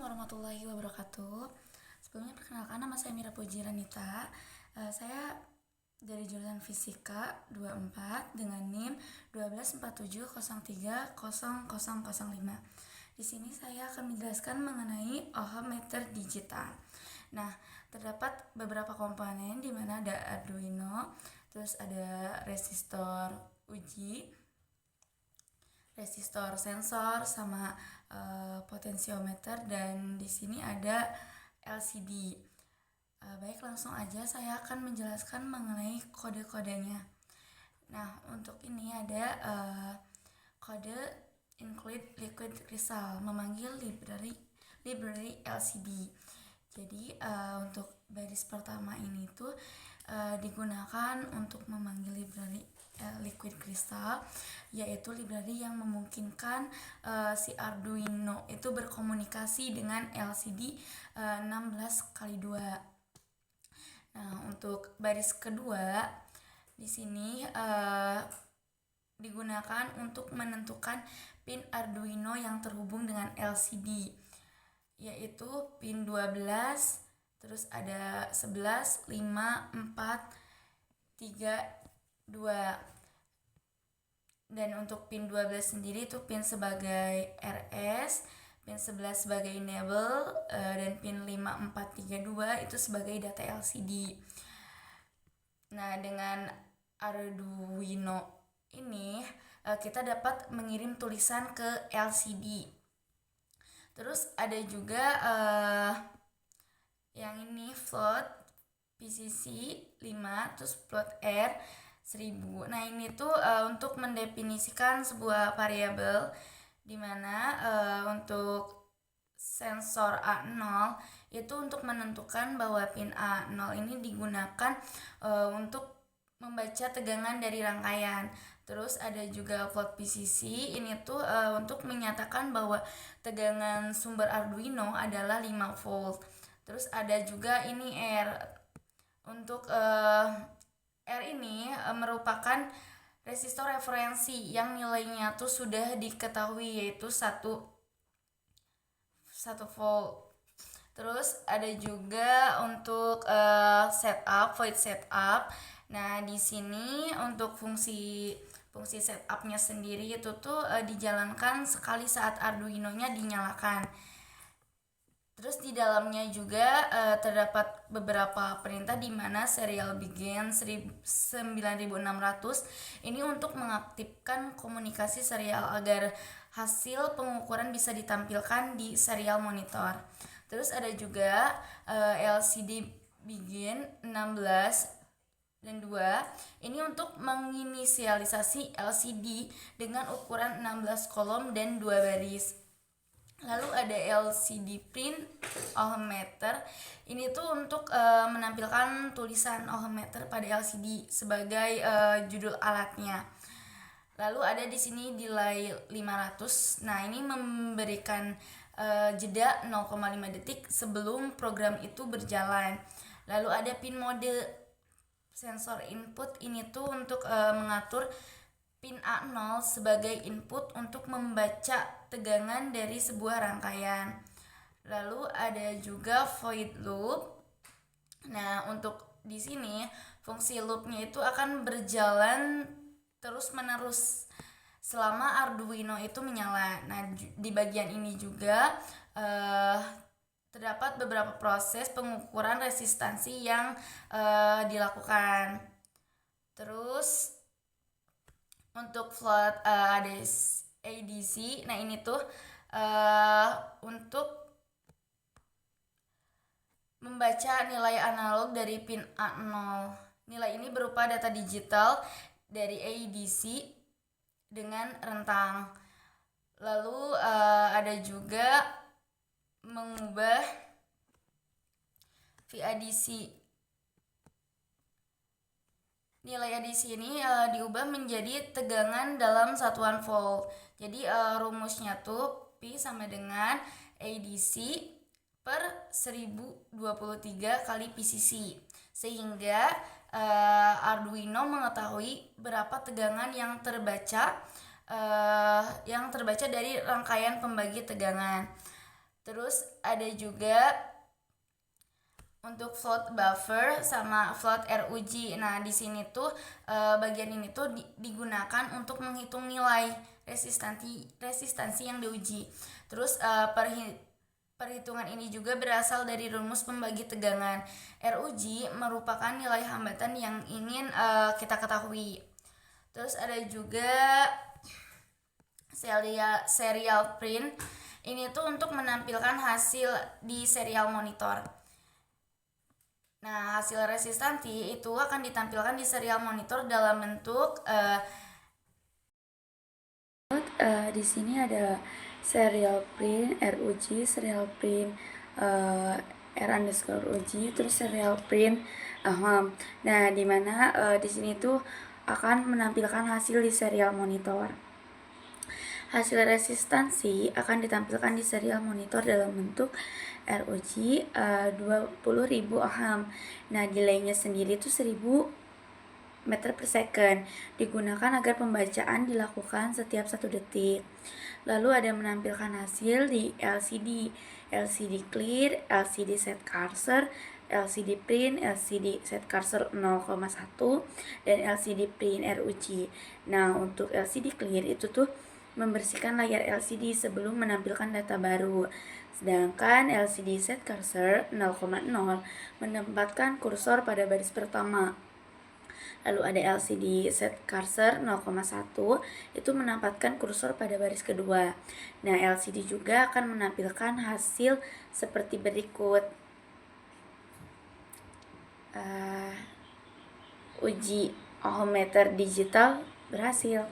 Assalamualaikum warahmatullahi wabarakatuh. Sebelumnya perkenalkan, nama saya Mira Puji Ranita. Saya dari jurusan Fisika 24 dengan NIM 12470300005. Di sini saya akan menjelaskan mengenai ohmmeter digital. Nah, terdapat beberapa komponen di mana ada Arduino, terus ada resistor uji, resistor sensor sama potensiometer, dan di sini ada LCD. Baik, langsung aja saya akan menjelaskan mengenai kode-kodenya. Nah, untuk ini ada kode include liquid crystal, memanggil library LCD. Jadi untuk baris pertama ini tuh digunakan untuk memanggil library liquid crystal, yaitu library yang memungkinkan si Arduino itu berkomunikasi dengan LCD 16x2. Nah, untuk baris kedua di sini digunakan untuk menentukan pin Arduino yang terhubung dengan LCD, yaitu pin 12, terus ada 11, 5, 4, 3, 2. Dan untuk pin 12 sendiri itu pin sebagai RS, pin 11 sebagai enable, dan pin 5, 4, 3, 2 itu sebagai data LCD. Nah, dengan Arduino ini kita dapat mengirim tulisan ke LCD. Terus ada juga yang ini float PCC 5, terus float R 1000. Nah, ini tuh untuk mendefinisikan sebuah variabel di mana untuk sensor A0 itu untuk menentukan bahwa pin A0 ini digunakan untuk membaca tegangan dari rangkaian. Terus ada juga float PCC, ini tuh untuk menyatakan bahwa tegangan sumber Arduino adalah 5 volt. Terus ada juga ini R. Untuk R ini merupakan resistor referensi yang nilainya tuh sudah diketahui, yaitu 1 volt. Terus ada juga untuk void setup. Nah, di sini untuk fungsi setupnya sendiri itu tuh dijalankan sekali saat Arduino-nya dinyalakan. Terus di dalamnya juga terdapat beberapa perintah di mana serial begin 9600 ini untuk mengaktifkan komunikasi serial agar hasil pengukuran bisa ditampilkan di serial monitor. Terus ada juga LCD begin 16 dan 2 ini untuk menginisialisasi LCD dengan ukuran 16 kolom dan 2 baris. Lalu ada LCD print ohmmeter. Ini tuh untuk menampilkan tulisan ohmmeter pada LCD sebagai judul alatnya. Lalu ada di sini delay 500. Nah, ini memberikan jeda 0,5 detik sebelum program itu berjalan. Lalu ada pin mode sensor input. Ini tuh untuk mengatur pin A0 sebagai input untuk membaca tegangan dari sebuah rangkaian. Lalu ada juga void loop. Nah, untuk di sini fungsi loopnya itu akan berjalan terus-menerus selama Arduino itu menyala. Nah, di bagian ini juga terdapat beberapa proses pengukuran resistansi yang dilakukan. Terus untuk float ada ADC. Nah, ini tuh untuk membaca nilai analog dari pin A0. Nilai ini berupa data digital dari ADC dengan rentang. Lalu ada juga mengubah VADC. Nilai ADC ini diubah menjadi tegangan dalam satuan volt. Jadi rumusnya tuh P sama dengan ADC per 1023 kali PCC. Sehingga Arduino mengetahui berapa tegangan yang terbaca dari rangkaian pembagi tegangan. Terus ada juga untuk float buffer sama float RUG. Nah, di sini tuh bagian ini tuh digunakan untuk menghitung nilai resistansi yang diuji. Terus perhitungan ini juga berasal dari rumus pembagi tegangan. RUG merupakan nilai hambatan yang ingin kita ketahui. Terus ada juga serial print. Ini tuh untuk menampilkan hasil di serial monitor. Nah, hasil resistansi itu akan ditampilkan di serial monitor dalam bentuk di sini ada serial print RUG, serial print R_UG, terus serial print Nah, dimana di sini tuh akan menampilkan hasil di serial monitor. Hasil resistansi akan ditampilkan di serial monitor dalam bentuk RUG 20.000 ohm. Nah, delaynya sendiri itu 1000 meter per second, digunakan agar pembacaan dilakukan setiap 1 detik. Lalu ada menampilkan hasil di LCD clear, LCD set cursor, LCD print, LCD set cursor 0,1 dan LCD print RUG. Nah, untuk LCD clear itu tuh membersihkan layar LCD sebelum menampilkan data baru. Sedangkan LCD set cursor 0,0 menempatkan kursor pada baris pertama. Lalu ada LCD set cursor 0,1 itu menempatkan kursor pada baris kedua. Nah, LCD juga akan menampilkan hasil seperti berikut. Uji ohmmeter digital berhasil.